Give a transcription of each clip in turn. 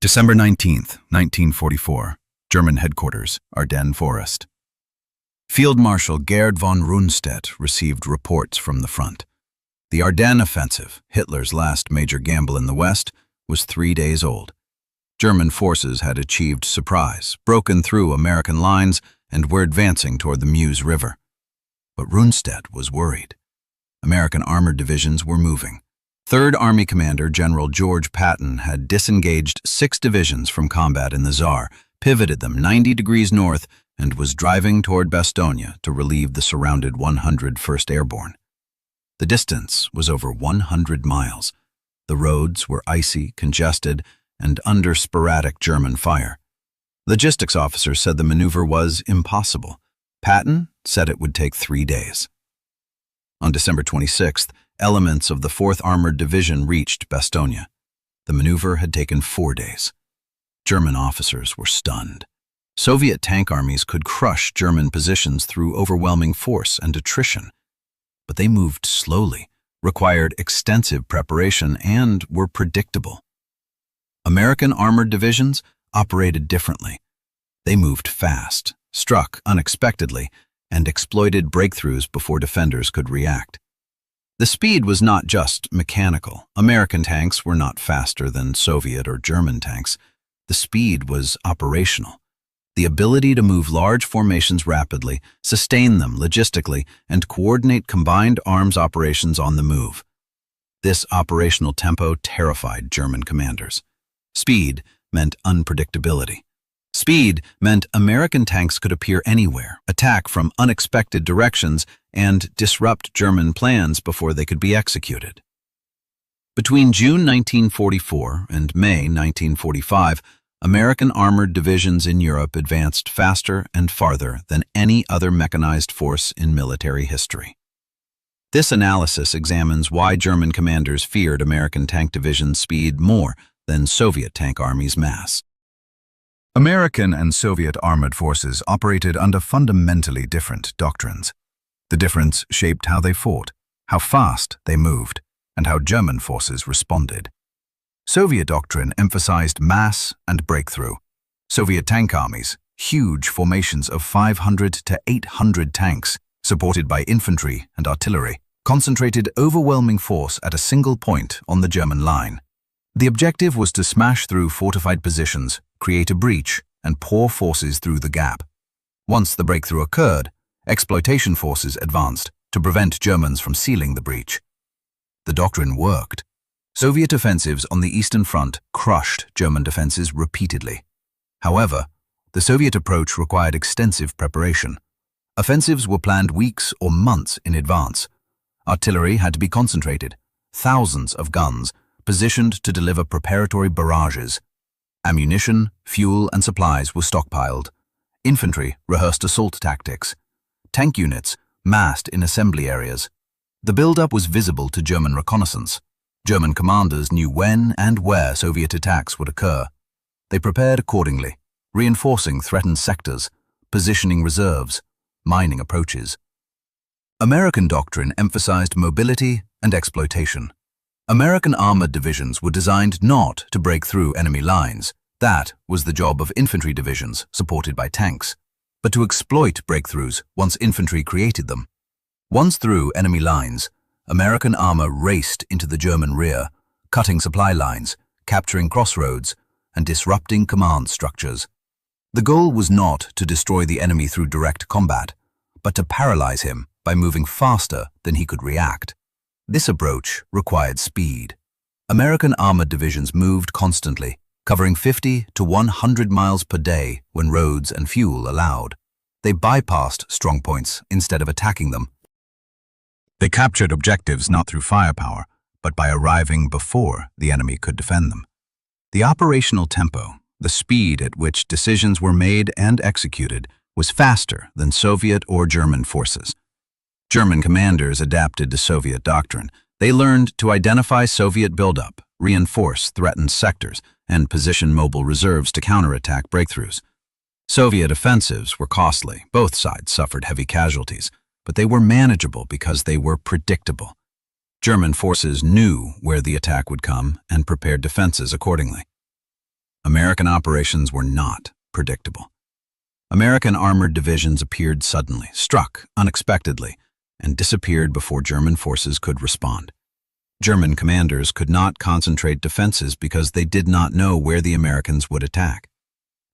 December 19th, 1944, German headquarters, Ardennes Forest. Field Marshal Gerd von Rundstedt received reports from the front. The Ardennes offensive, Hitler's last major gamble in the West, was 3 days old. German forces had achieved surprise, broken through American lines, and were advancing toward the Meuse River. But Rundstedt was worried. American armored divisions were moving. 3rd Army Commander General George Patton had disengaged 6 divisions from combat in the Saar, pivoted them 90 degrees north, and was driving toward Bastogne to relieve the surrounded 101st Airborne. The distance was over 100 miles. The roads were icy, congested, and under sporadic German fire. Logistics officers said the maneuver was impossible. Patton said it would take 3 days. On December 26th, elements of the 4th Armored Division reached Bastogne. The maneuver had taken 4 days. German officers were stunned. Soviet tank armies could crush German positions through overwhelming force and attrition. But they moved slowly, required extensive preparation, and were predictable. American armored divisions operated differently. They moved fast, struck unexpectedly, and exploited breakthroughs before defenders could react. The speed was not just mechanical. American tanks were not faster than Soviet or German tanks. The speed was operational. The ability to move large formations rapidly, sustain them logistically, and coordinate combined arms operations on the move. This operational tempo terrified German commanders. Speed meant unpredictability. Speed meant American tanks could appear anywhere, attack from unexpected directions, and disrupt German plans before they could be executed. Between June 1944 and May 1945, American armored divisions in Europe advanced faster and farther than any other mechanized force in military history. This analysis examines why German commanders feared American tank divisions' speed more than Soviet tank armies' mass. American and Soviet armored forces operated under fundamentally different doctrines. The difference shaped how they fought, how fast they moved, and how German forces responded. Soviet doctrine emphasized mass and breakthrough. Soviet tank armies, huge formations of 500 to 800 tanks, supported by infantry and artillery, concentrated overwhelming force at a single point on the German line. The objective was to smash through fortified positions, create a breach, and pour forces through the gap. Once the breakthrough occurred, exploitation forces advanced to prevent Germans from sealing the breach. The doctrine worked. Soviet offensives on the Eastern Front crushed German defenses repeatedly. However, the Soviet approach required extensive preparation. Offensives were planned weeks or months in advance. Artillery had to be concentrated. Thousands of guns positioned to deliver preparatory barrages. Ammunition, fuel, and supplies were stockpiled. Infantry rehearsed assault tactics. Tank units massed in assembly areas. The build-up was visible to German reconnaissance. German commanders knew when and where Soviet attacks would occur. They prepared accordingly, reinforcing threatened sectors, positioning reserves, mining approaches. American doctrine emphasized mobility and exploitation. American armored divisions were designed not to break through enemy lines. That was the job of infantry divisions, supported by tanks, but to exploit breakthroughs once infantry created them. Once through enemy lines, American armor raced into the German rear, cutting supply lines, capturing crossroads, and disrupting command structures. The goal was not to destroy the enemy through direct combat, but to paralyze him by moving faster than he could react. This approach required speed. American armored divisions moved constantly, covering 50 to 100 miles per day when roads and fuel allowed. They bypassed strongpoints instead of attacking them. They captured objectives not through firepower, but by arriving before the enemy could defend them. The operational tempo, the speed at which decisions were made and executed, was faster than Soviet or German forces. German commanders adapted to Soviet doctrine. They learned to identify Soviet buildup, reinforce threatened sectors, and position mobile reserves to counterattack breakthroughs. Soviet offensives were costly. Both sides suffered heavy casualties, but they were manageable because they were predictable. German forces knew where the attack would come and prepared defenses accordingly. American operations were not predictable. American armored divisions appeared suddenly, struck unexpectedly, and disappeared before German forces could respond. German commanders could not concentrate defenses because they did not know where the Americans would attack.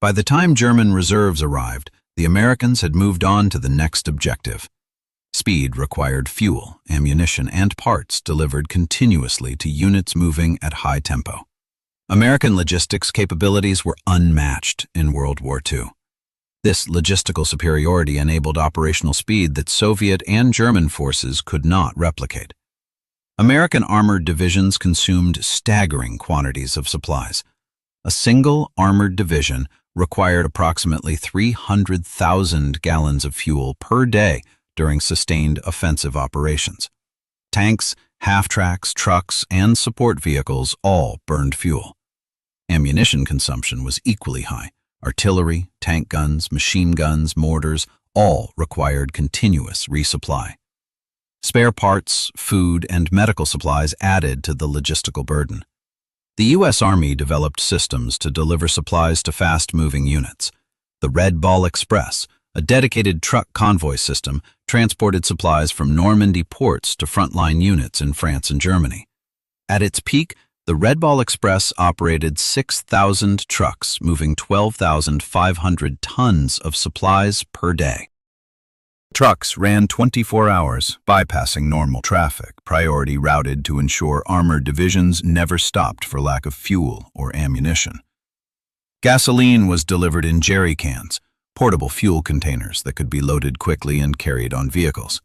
By the time German reserves arrived, the Americans had moved on to the next objective. Speed required fuel, ammunition, and parts delivered continuously to units moving at high tempo. American logistics capabilities were unmatched in World War II. This logistical superiority enabled operational speed that Soviet and German forces could not replicate. American armored divisions consumed staggering quantities of supplies. A single armored division required approximately 300,000 gallons of fuel per day during sustained offensive operations. Tanks, half-tracks, trucks, and support vehicles all burned fuel. Ammunition consumption was equally high. Artillery, tank guns, machine guns, mortars, all required continuous resupply. Spare parts, food, and medical supplies added to the logistical burden. The U.S. Army developed systems to deliver supplies to fast-moving units. The Red Ball Express, a dedicated truck convoy system, transported supplies from Normandy ports to frontline units in France and Germany. At its peak, the Red Ball Express operated 6,000 trucks, moving 12,500 tons of supplies per day. Trucks ran 24 hours, bypassing normal traffic, priority routed to ensure armored divisions never stopped for lack of fuel or ammunition. Gasoline was delivered in jerry cans, portable fuel containers that could be loaded quickly and carried on vehicles.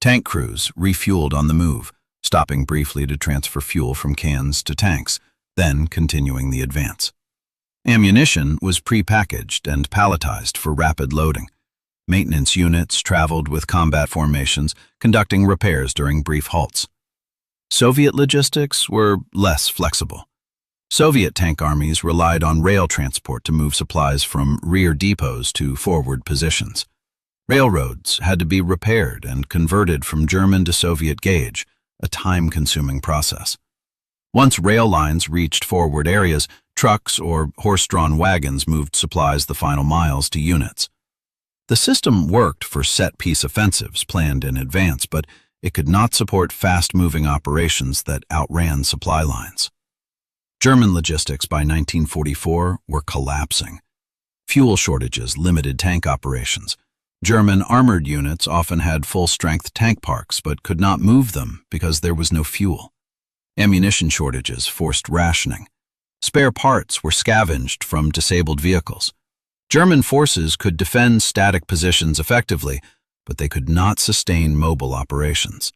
Tank crews refueled on the move, stopping briefly to transfer fuel from cans to tanks, then continuing the advance. Ammunition was pre-packaged and palletized for rapid loading. Maintenance units traveled with combat formations, conducting repairs during brief halts. Soviet logistics were less flexible. Soviet tank armies relied on rail transport to move supplies from rear depots to forward positions. Railroads had to be repaired and converted from German to Soviet gauge, a time-consuming process. Once rail lines reached forward areas, trucks or horse-drawn wagons moved supplies the final miles to units. The system worked for set-piece offensives planned in advance, but it could not support fast-moving operations that outran supply lines. German logistics by 1944 were collapsing. Fuel shortages limited tank operations. German armored units often had full-strength tank parks but could not move them because there was no fuel. Ammunition shortages forced rationing. Spare parts were scavenged from disabled vehicles. German forces could defend static positions effectively, but they could not sustain mobile operations.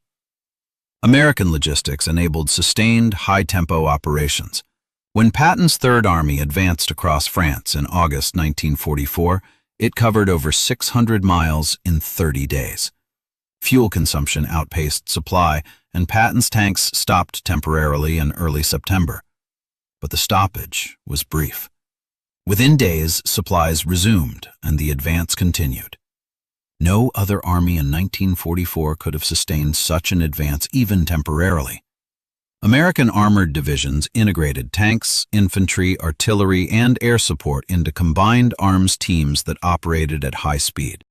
American logistics enabled sustained, high-tempo operations. When Patton's Third Army advanced across France in August 1944, it covered over 600 miles in 30 days. Fuel consumption outpaced supply, and Patton's tanks stopped temporarily in early September. But the stoppage was brief. Within days, supplies resumed, and the advance continued. No other army in 1944 could have sustained such an advance even temporarily. American armored divisions integrated tanks, infantry, artillery, and air support into combined arms teams that operated at high speed.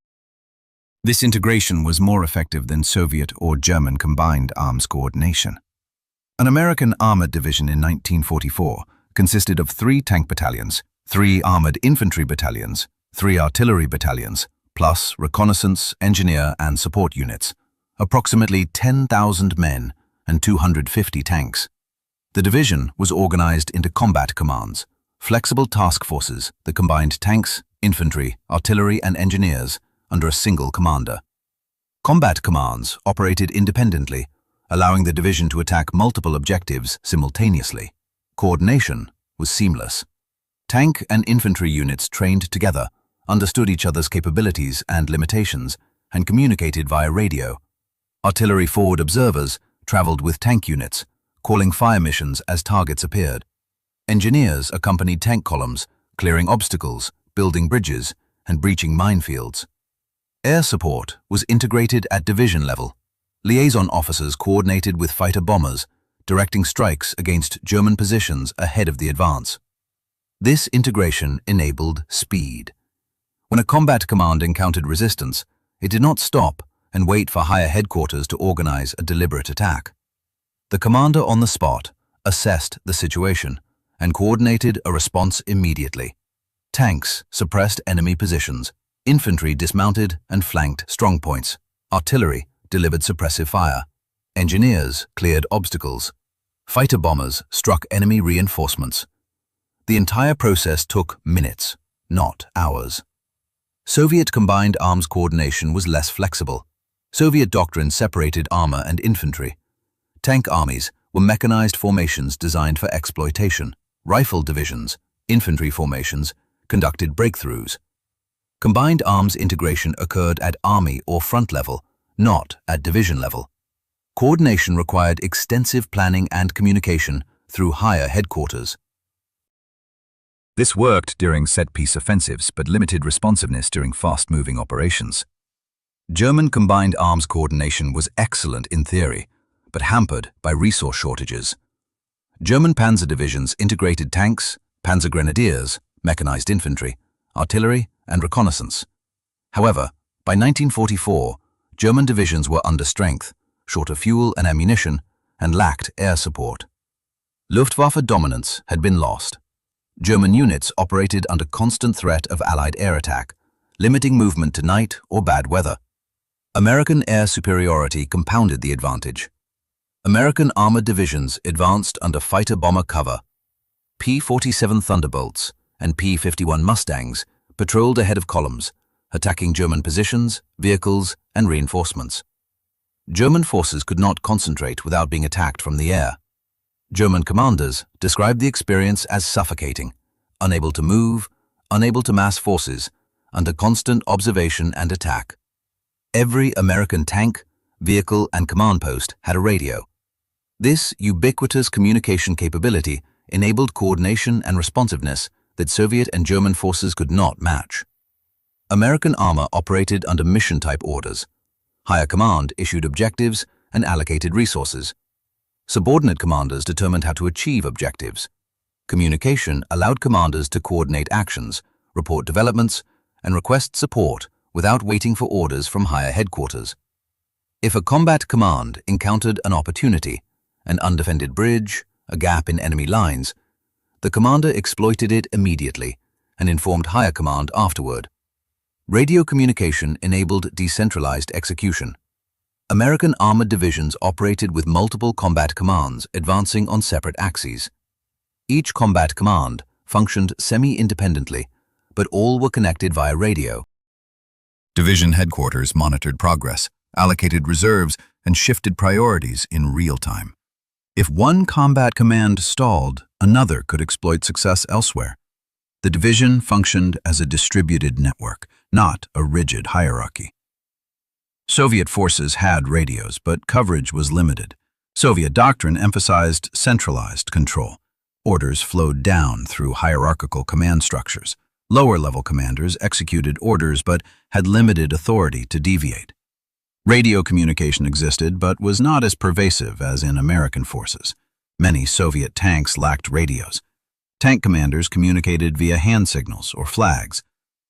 This integration was more effective than Soviet or German combined arms coordination. An American armored division in 1944 consisted of 3 tank battalions, 3 armored infantry battalions, 3 artillery battalions, plus reconnaissance, engineer, and support units, approximately 10,000 men, and 250 tanks. The division was organized into combat commands, flexible task forces that combined tanks, infantry, artillery, and engineers under a single commander. Combat commands operated independently, allowing the division to attack multiple objectives simultaneously. Coordination was seamless. Tank and infantry units trained together, understood each other's capabilities and limitations, and communicated via radio. Artillery forward observers traveled with tank units, calling fire missions as targets appeared. Engineers accompanied tank columns, clearing obstacles, building bridges, and breaching minefields. Air support was integrated at division level. Liaison officers coordinated with fighter bombers, directing strikes against German positions ahead of the advance. This integration enabled speed. When a combat command encountered resistance, it did not stop and wait for higher headquarters to organize a deliberate attack. The commander on the spot assessed the situation and coordinated a response immediately. Tanks suppressed enemy positions, infantry dismounted and flanked strongpoints, artillery delivered suppressive fire, engineers cleared obstacles, fighter bombers struck enemy reinforcements. The entire process took minutes, not hours. Soviet combined arms coordination was less flexible. Soviet doctrine separated armor and infantry. Tank armies were mechanized formations designed for exploitation. Rifle divisions, infantry formations, conducted breakthroughs. Combined arms integration occurred at army or front level, not at division level. Coordination required extensive planning and communication through higher headquarters. This worked during set-piece offensives but limited responsiveness during fast-moving operations. German combined arms coordination was excellent in theory, but hampered by resource shortages. German panzer divisions integrated tanks, panzer grenadiers, mechanized infantry, artillery, and reconnaissance. However, by 1944, German divisions were under strength, short of fuel and ammunition, and lacked air support. Luftwaffe dominance had been lost. German units operated under constant threat of Allied air attack, limiting movement to night or bad weather. American air superiority compounded the advantage. American armored divisions advanced under fighter-bomber cover. P-47 Thunderbolts and P-51 Mustangs patrolled ahead of columns, attacking German positions, vehicles, and reinforcements. German forces could not concentrate without being attacked from the air. German commanders described the experience as suffocating, unable to move, unable to mass forces, under constant observation and attack. Every American tank, vehicle, and command post had a radio. This ubiquitous communication capability enabled coordination and responsiveness that Soviet and German forces could not match. American armor operated under mission-type orders. Higher command issued objectives and allocated resources. Subordinate commanders determined how to achieve objectives. Communication allowed commanders to coordinate actions, report developments, and request support without waiting for orders from higher headquarters. If a combat command encountered an opportunity, an undefended bridge, a gap in enemy lines, the commander exploited it immediately and informed higher command afterward. Radio communication enabled decentralized execution. American armored divisions operated with multiple combat commands advancing on separate axes. Each combat command functioned semi-independently, but all were connected via radio. Division headquarters monitored progress, allocated reserves, and shifted priorities in real time. If one combat command stalled, another could exploit success elsewhere. The division functioned as a distributed network, not a rigid hierarchy. Soviet forces had radios, but coverage was limited. Soviet doctrine emphasized centralized control. Orders flowed down through hierarchical command structures. Lower-level commanders executed orders but had limited authority to deviate. Radio communication existed but was not as pervasive as in American forces. Many Soviet tanks lacked radios. Tank commanders communicated via hand signals or flags.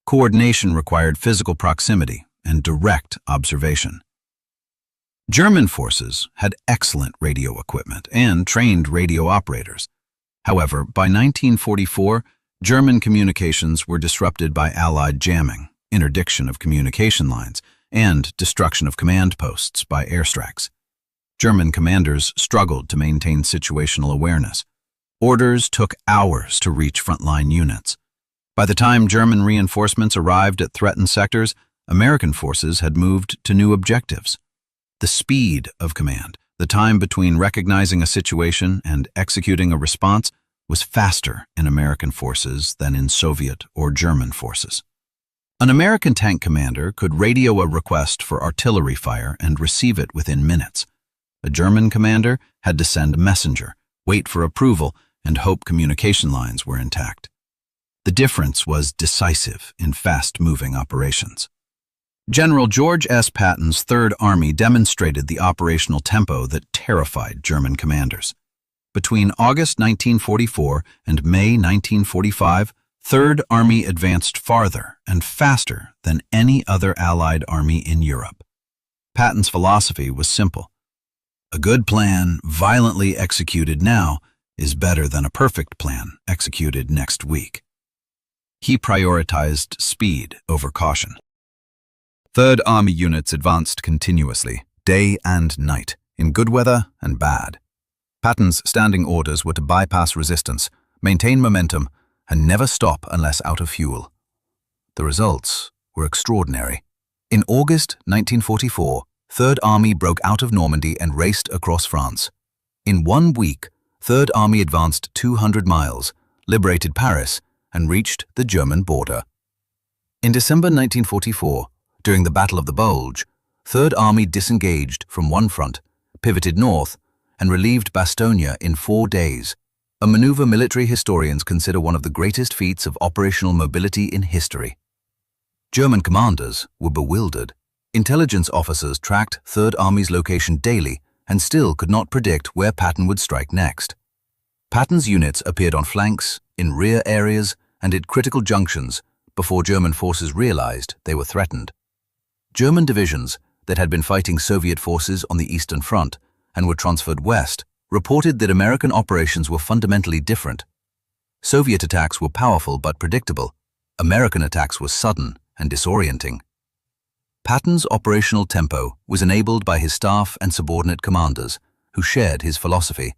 Coordination required physical proximity and direct observation. German forces had excellent radio equipment and trained radio operators. However, by 1944, German communications were disrupted by Allied jamming, interdiction of communication lines, and destruction of command posts by airstrikes. German commanders struggled to maintain situational awareness. Orders took hours to reach frontline units. By the time German reinforcements arrived at threatened sectors, American forces had moved to new objectives. The speed of command, the time between recognizing a situation and executing a response, was faster in American forces than in Soviet or German forces. An American tank commander could radio a request for artillery fire and receive it within minutes. A German commander had to send a messenger, wait for approval, and hope communication lines were intact. The difference was decisive in fast-moving operations. General George S. Patton's Third Army demonstrated the operational tempo that terrified German commanders. Between August 1944 and May 1945, Third Army advanced farther and faster than any other Allied army in Europe. Patton's philosophy was simple. A good plan, violently executed now, is better than a perfect plan executed next week. He prioritized speed over caution. Third Army units advanced continuously, day and night, in good weather and bad. Patton's standing orders were to bypass resistance, maintain momentum, and never stop unless out of fuel. The results were extraordinary. In August 1944, Third Army broke out of Normandy and raced across France. In 1 week, Third Army advanced 200 miles, liberated Paris, and reached the German border. In December 1944, during the Battle of the Bulge, Third Army disengaged from one front, pivoted north, and relieved Bastogne in 4 days, a maneuver military historians consider one of the greatest feats of operational mobility in history. German commanders were bewildered. Intelligence officers tracked Third Army's location daily and still could not predict where Patton would strike next. Patton's units appeared on flanks, in rear areas, and at critical junctions before German forces realized they were threatened. German divisions that had been fighting Soviet forces on the Eastern Front and were transferred west reported that American operations were fundamentally different. Soviet attacks were powerful but predictable. American attacks were sudden and disorienting. Patton's operational tempo was enabled by his staff and subordinate commanders, who shared his philosophy.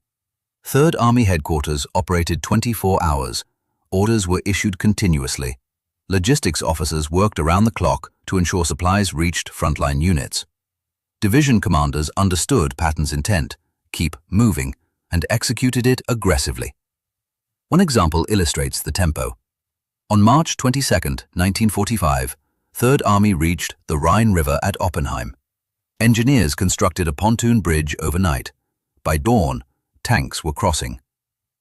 Third Army headquarters operated 24 hours. Orders were issued continuously. Logistics officers worked around the clock to ensure supplies reached frontline units. Division commanders understood Patton's intent, keep moving, and executed it aggressively. One example illustrates the tempo. On March 22, 1945, Third Army reached the Rhine River at Oppenheim. Engineers constructed a pontoon bridge overnight. By dawn, tanks were crossing.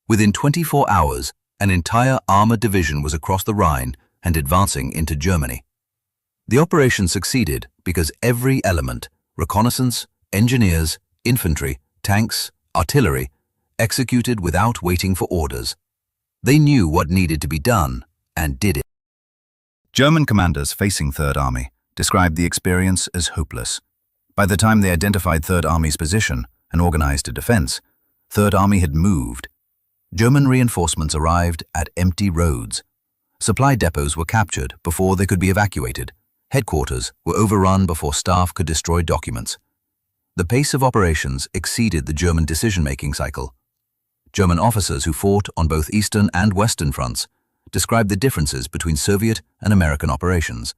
Within 24 hours, an entire armored division was across the Rhine and advancing into Germany. The operation succeeded because every element, reconnaissance, engineers, infantry, tanks, artillery, executed without waiting for orders. They knew what needed to be done and did it. German commanders facing Third Army described the experience as hopeless. By the time they identified Third Army's position and organized a defense, Third Army had moved. German reinforcements arrived at empty roads. Supply depots were captured before they could be evacuated. Headquarters were overrun before staff could destroy documents. The pace of operations exceeded the German decision-making cycle. German officers who fought on both Eastern and Western fronts described the differences between Soviet and American operations.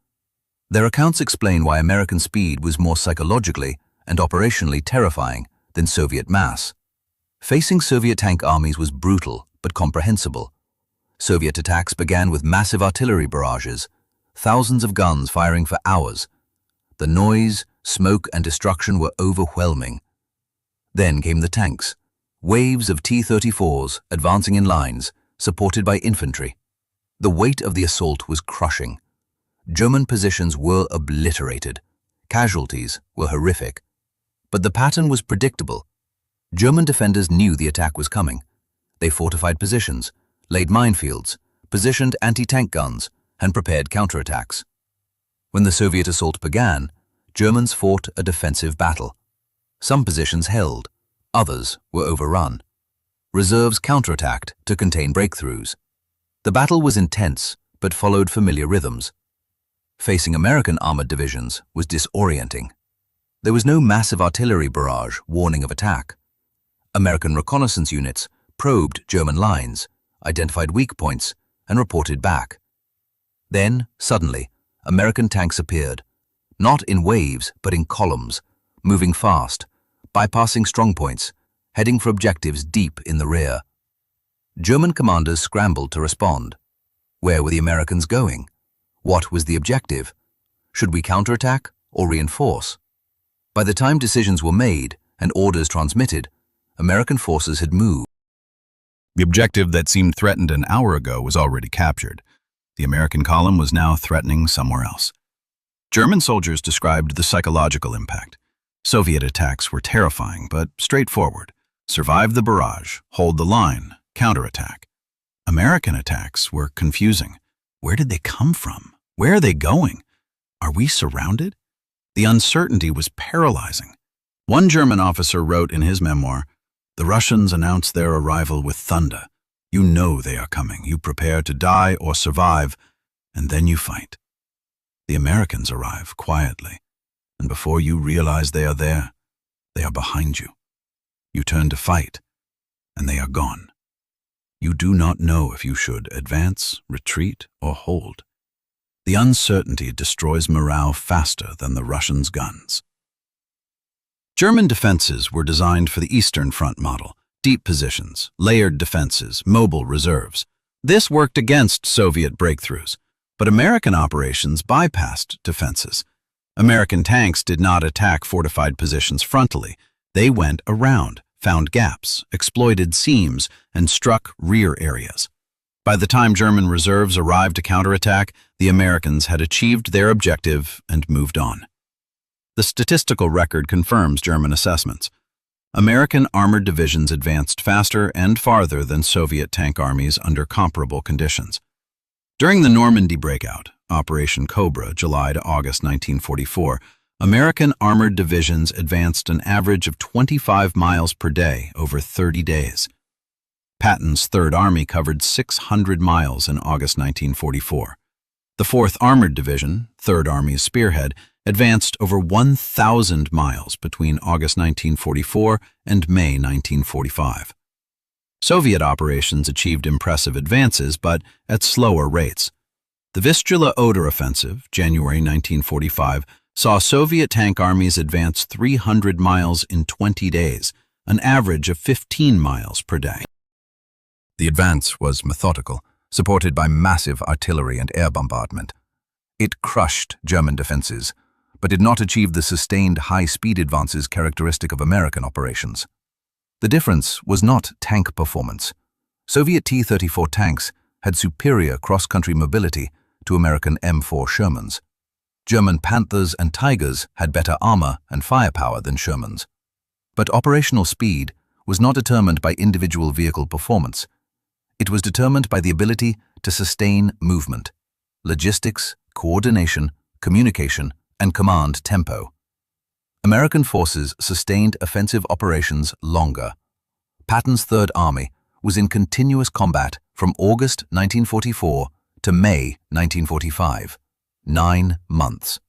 Their accounts explain why American speed was more psychologically and operationally terrifying than Soviet mass. Facing Soviet tank armies was brutal but comprehensible. Soviet attacks began with massive artillery barrages, thousands of guns firing for hours. The noise, smoke, and destruction were overwhelming. Then came the tanks, waves of T-34s advancing in lines, supported by infantry. The weight of the assault was crushing. German positions were obliterated. Casualties were horrific. But the pattern was predictable. German defenders knew the attack was coming. They fortified positions, laid minefields, positioned anti-tank guns, and prepared counterattacks. When the Soviet assault began, Germans fought a defensive battle. Some positions held, others were overrun. Reserves counterattacked to contain breakthroughs. The battle was intense, but followed familiar rhythms. Facing American armored divisions was disorienting. There was no massive artillery barrage warning of attack. American reconnaissance units probed German lines, identified weak points, and reported back. Then, suddenly, American tanks appeared, not in waves but in columns, moving fast, bypassing strongpoints, heading for objectives deep in the rear. German commanders scrambled to respond. Where were the Americans going? What was the objective? Should we counterattack or reinforce? By the time decisions were made and orders transmitted, American forces had moved. The objective that seemed threatened an hour ago was already captured. The American column was now threatening somewhere else. German soldiers described the psychological impact. Soviet attacks were terrifying but straightforward. Survive the barrage, hold the line, counterattack. American attacks were confusing. Where did they come from? Where are they going? Are we surrounded? The uncertainty was paralyzing. One German officer wrote in his memoir, "The Russians announce their arrival with thunder. You know they are coming. You prepare to die or survive, and then you fight." The Americans arrive quietly, and before you realize they are there, they are behind you. You turn to fight, and they are gone. You do not know if you should advance, retreat, or hold. The uncertainty destroys morale faster than the Russians' guns. German defenses were designed for the Eastern Front model: deep positions, layered defenses, mobile reserves. This worked against Soviet breakthroughs, but American operations bypassed defenses. American tanks did not attack fortified positions frontally. They went around, found gaps, exploited seams, and struck rear areas. By the time German reserves arrived to counterattack, the Americans had achieved their objective and moved on. The statistical record confirms German assessments. American armored divisions advanced faster and farther than Soviet tank armies under comparable conditions. During the Normandy breakout, Operation Cobra, July to August 1944, American armored divisions advanced an average of 25 miles per day over 30 days. Patton's Third Army covered 600 miles in August 1944. The 4th Armored Division, Third Army's spearhead, advanced over 1,000 miles between August 1944 and May 1945. Soviet operations achieved impressive advances, but at slower rates. The Vistula-Oder offensive, January 1945, saw Soviet tank armies advance 300 miles in 20 days, an average of 15 miles per day. The advance was methodical, supported by massive artillery and air bombardment. It crushed German defenses, but did not achieve the sustained high-speed advances characteristic of American operations. The difference was not tank performance. Soviet T-34 tanks had superior cross-country mobility to American M4 Shermans. German Panthers and Tigers had better armor and firepower than Shermans. But operational speed was not determined by individual vehicle performance. It was determined by the ability to sustain movement, logistics, coordination, communication, and command tempo. American forces sustained offensive operations longer. Patton's Third Army was in continuous combat from August 1944 to May 1945, 9 months.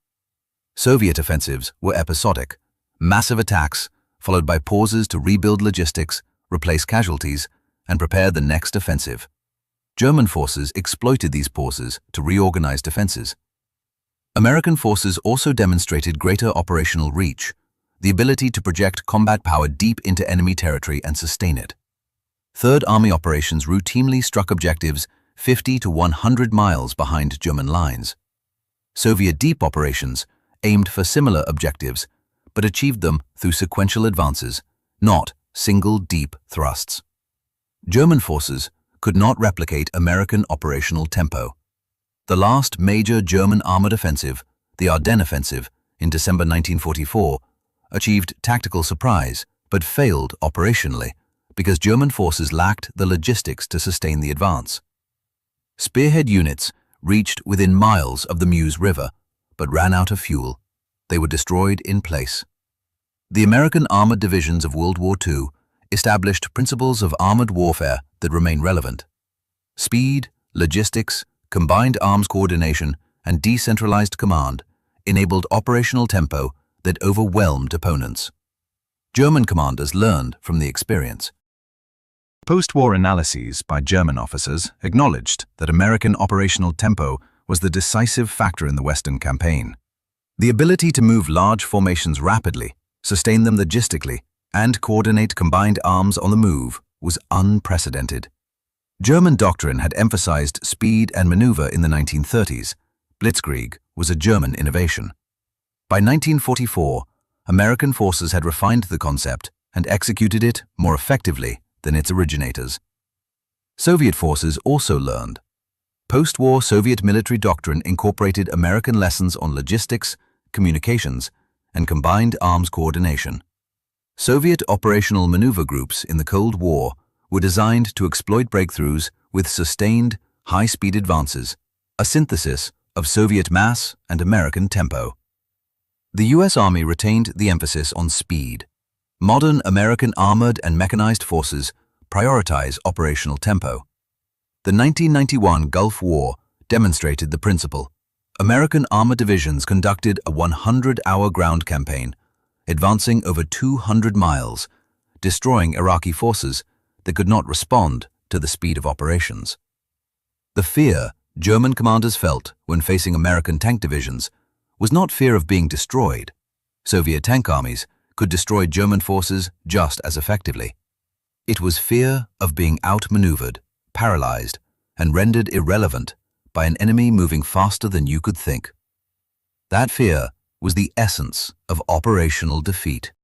Soviet offensives were episodic, massive attacks followed by pauses to rebuild logistics, replace casualties, and prepare the next offensive. German forces exploited these pauses to reorganize defenses. American forces also demonstrated greater operational reach, the ability to project combat power deep into enemy territory and sustain it. Third Army operations routinely struck objectives 50 to 100 miles behind German lines. Soviet deep operations aimed for similar objectives, but achieved them through sequential advances, not single deep thrusts. German forces could not replicate American operational tempo. The last major German armored offensive, the Ardennes Offensive, in December 1944, achieved tactical surprise but failed operationally because German forces lacked the logistics to sustain the advance. Spearhead units reached within miles of the Meuse River but ran out of fuel. They were destroyed in place. The American armored divisions of World War II established principles of armored warfare that remain relevant. Speed, logistics, combined arms coordination, and decentralized command enabled operational tempo that overwhelmed opponents. German commanders learned from the experience. Post-war analyses by German officers acknowledged that American operational tempo was the decisive factor in the Western campaign. The ability to move large formations rapidly, sustain them logistically, and coordinate combined arms on the move was unprecedented. German doctrine had emphasized speed and maneuver in the 1930s. Blitzkrieg was a German innovation. By 1944, American forces had refined the concept and executed it more effectively than its originators. Soviet forces also learned. Post-war Soviet military doctrine incorporated American lessons on logistics, communications, and combined arms coordination. Soviet operational maneuver groups in the Cold War were designed to exploit breakthroughs with sustained, high-speed advances, a synthesis of Soviet mass and American tempo. The U.S. Army retained the emphasis on speed. Modern American armored and mechanized forces prioritize operational tempo. The 1991 Gulf War demonstrated the principle. American armored divisions conducted a 100-hour ground campaign, advancing over 200 miles, destroying Iraqi forces that could not respond to the speed of operations. The fear German commanders felt when facing American tank divisions was not fear of being destroyed. Soviet tank armies could destroy German forces just as effectively. It was fear of being outmaneuvered, paralyzed, and rendered irrelevant by an enemy moving faster than you could think. That fear was the essence of operational defeat.